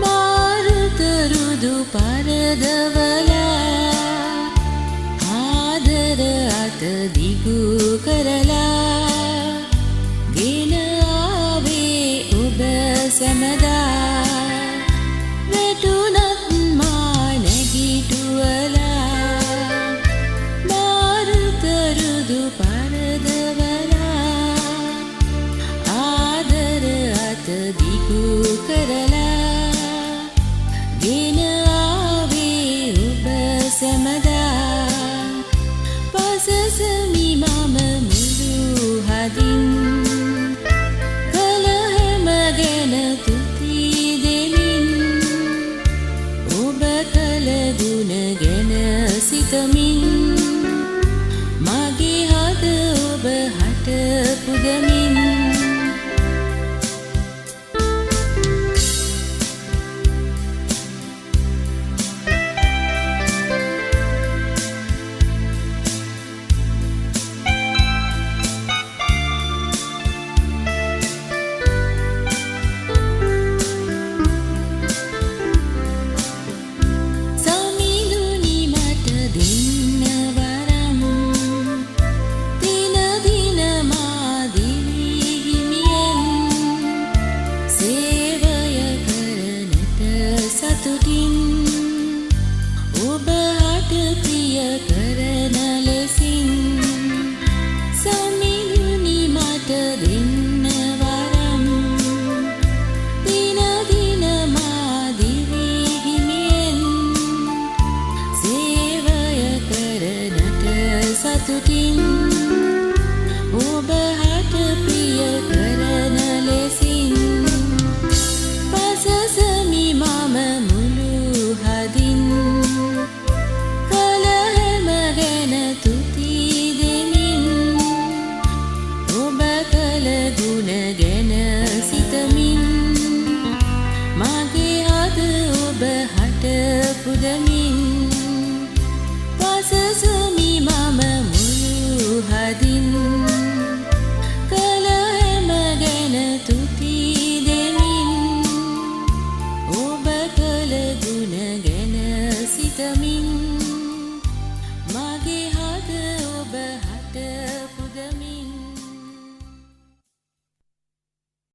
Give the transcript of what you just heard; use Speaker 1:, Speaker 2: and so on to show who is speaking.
Speaker 1: මාරුතරුදු පරදවලා ආදර අත දිගු කරලා ගෙන ආවේ ඔබ සැමදා වැටුණත් මා නැගිටුවලා මාරුතරුදු පරදවලා ආදර අත දිගු කරලා ගෙන ආවේ ඔබ සැමදා පසසමි මම මුළු හදින් කල හැම ගැන තුති දෙමින් ඔබ කල ගුණ ගැන සිතමින් මගේ හද ඔබ හට පුදමින් ඔබ හට ප්‍රිය කරන ලෙසින් සමිඳුනි මට දෙන්න වරම් දින දින මා දිවි හිමියෙන් සේවය කරනට සතුටින් ඔබ හට ප්‍රිය කරන ලෙසින් පසසමි මම මුළු හදින් ගුණ ගැන සිතමින් මගේ හද ඔබ හට පුදමින් පසසමි මම මුළු හදින් කල හැම ගැන තුති දෙමින් ඔබ කල ගුණ ගැන සිතමින්